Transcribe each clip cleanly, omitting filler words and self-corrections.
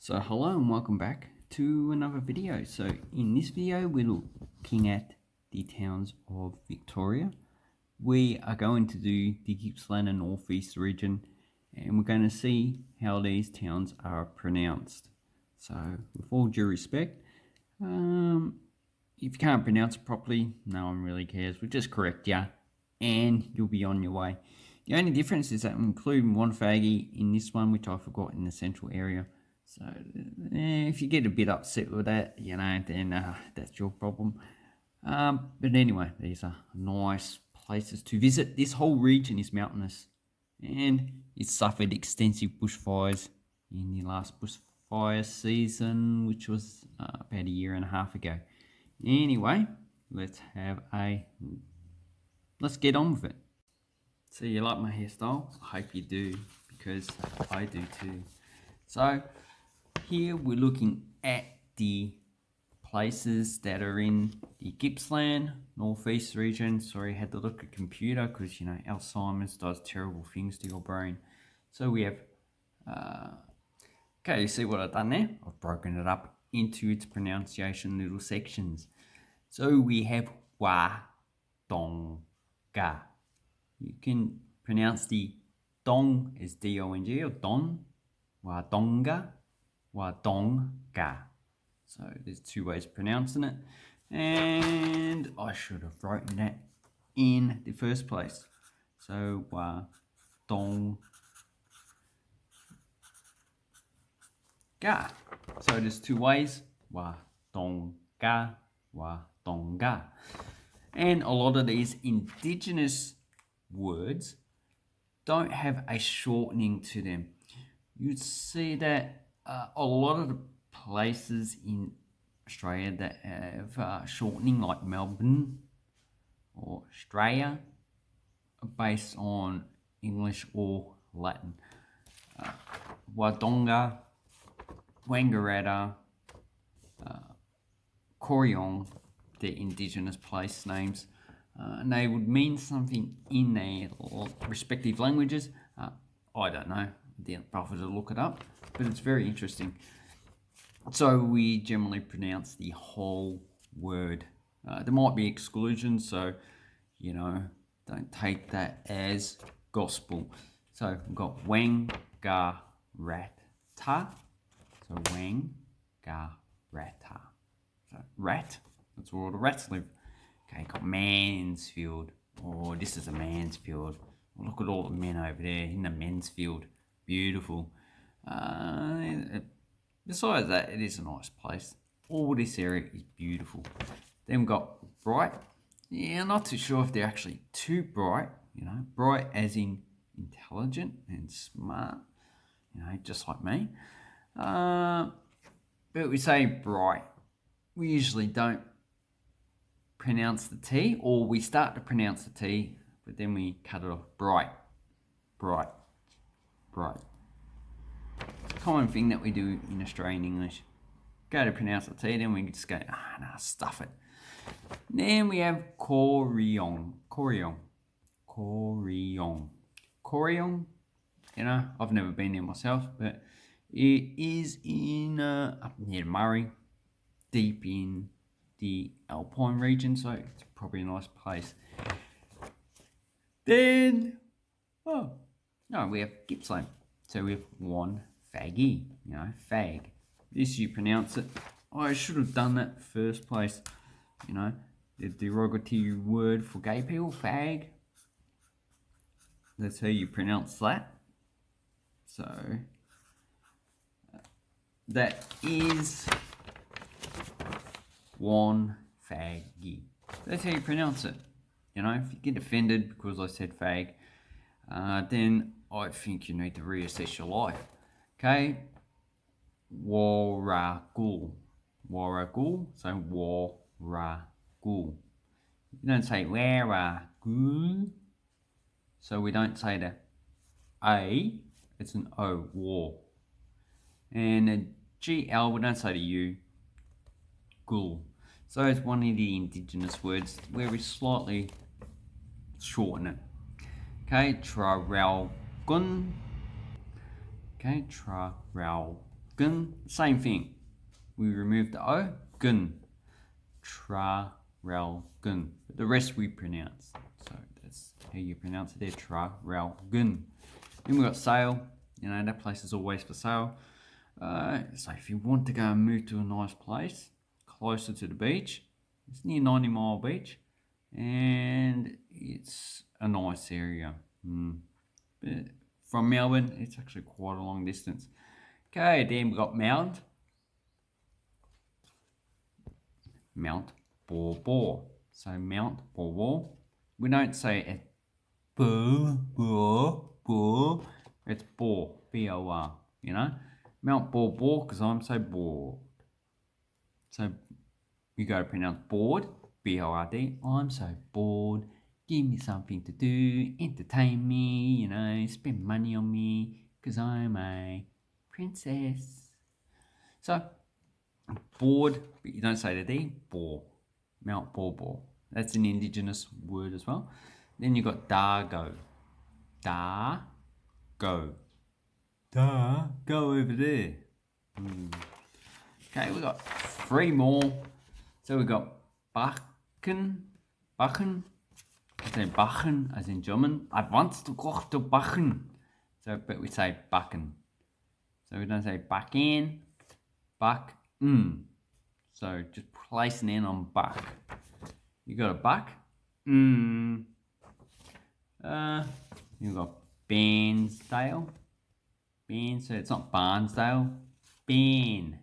So hello and welcome back to another video. So in this video we're looking at the towns of Victoria. We are going to do the Gippsland and North East region and we're going to see how these towns are pronounced. So with all due respect, if you can't pronounce it properly, no one really cares. We'll just correct you and you'll be on your way. The only difference is that I'm including one faggy in this one, which I forgot in the central area. So if you get a bit upset with that, then that's your problem. But anyway, these are nice places to visit. This whole region is mountainous and it suffered extensive bushfires in the last bushfire season, which was about a year and a half ago. Anyway, let's get on with it. So you like my hairstyle? I hope you do, because I do too. So here we're looking at the places that are in the Gippsland, Northeast region. Sorry, I had to look at computer because, Alzheimer's does terrible things to your brain. So we have, okay, you see what I've done there? I've broken it up into its pronunciation little sections. So we have Wa-dong-ga. You can pronounce the dong as D-O-N-G or don, Wa-dong-ga. Wa-dong-ga. So there's two ways of pronouncing it. And I should have written that in the first place. So Wa-dong-ga. So there's two ways. Wa-dong-ga. Wa-dong-ga. And a lot of these indigenous words don't have a shortening to them. You'd see that a lot of the places in Australia that have shortening, like Melbourne or Australia, are based on English or Latin. Wodonga, Wangaratta, Corryong, they're indigenous place names. And they would mean something in their respective languages. I don't know, I didn't bother to look it up, but it's very interesting. So we generally pronounce the whole word. There might be exclusions, so, don't take that as gospel. So we've got Wangaratta. So Wangaratta. So rat, that's where all the rats live. Okay, got Mansfield. Oh, this is a Mansfield. Look at all the men over there in the men's field. Beautiful. Besides that, it is a nice place. All this area is beautiful. Then we've got Bright. Yeah, I'm not too sure if they're actually too bright. Bright as in intelligent and smart. Just like me. But we say bright. We usually don't pronounce the T, or we start to pronounce the T, but then we cut it off. Bright. Common thing that we do in Australian English. Go to pronounce the T, then we just go, stuff it. Then we have Corryong. I've never been there myself, but it is in up near Murray, deep in the Alpine region, so it's probably a nice place. Then, we have Gippsland. So we have one faggy, fag. This you pronounce it. I should have done that first place. The derogatory word for gay people, fag. That's how you pronounce that. So that is one faggy. That's how you pronounce it. If you get offended because I said fag, then I think you need to reassess your life. Okay? Warragul. So warragul. You don't say warragul. So we don't say the A, it's an O, war. And a GL, we don't say the U, gul. So it's one of the indigenous words where we slightly shorten it. Okay, Traralgun. Okay, Traralgun. gun, same thing. We remove the O, gun. Traralgon. But the rest we pronounce. So that's how you pronounce it there, Traralgon. Then we've got sale. You know, that place is always for sale. So if you want to go and move to a nice place, closer to the beach, it's near 90 Mile Beach. And it's a nice area. But from Melbourne, it's actually quite a long distance. Okay, then we've got Mount Bor Bor. So Mount Bor Bor. We don't say it Bor. It's Bor, B-O-R, you know. Mount Bor Bor, because I'm so bored. So you got to pronounce bored, B-O-R-D. I'm so bored. Give me something to do, entertain me, you know, spend money on me, because I'm a princess. So, bored, but you don't say the D, Bor. Mount Bor Bor. That's an indigenous word as well. Then you've got Dargo. Go over there. Okay, we've got 3 more. So we've got Bachen. I say Bachen as in German. I want to go to Bachen. So, but we say Bachen. So we don't say Backen, Backen. So just place an N on buck. You got a buck. You've got Bairnsdale. So it's not Barnsdale. Ben.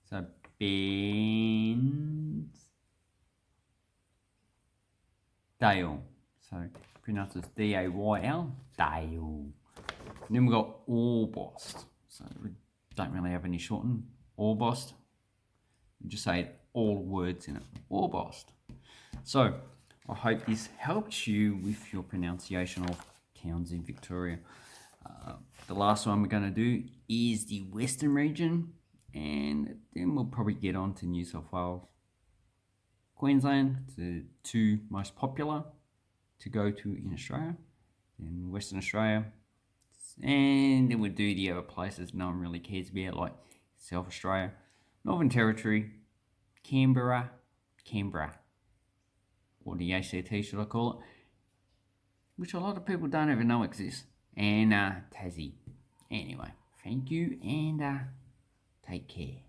So Bairnsdale. So pronounce it D-A-Y-L. Dale. And then we've got Orbost. So we don't really have any shorten. Orbost. We just say all words in it. Orbost. So I hope this helps you with your pronunciation of towns in Victoria. The last one we're going to do is the Western region, and then we'll probably get on to New South Wales, Queensland, the 2 most popular to go to in Australia, in Western Australia, and then we'll do the other places no one really cares about, like South Australia, Northern Territory, Canberra, or the ACT should I call it, which a lot of people don't even know exists, and Tassie. Anyway, thank you and take care.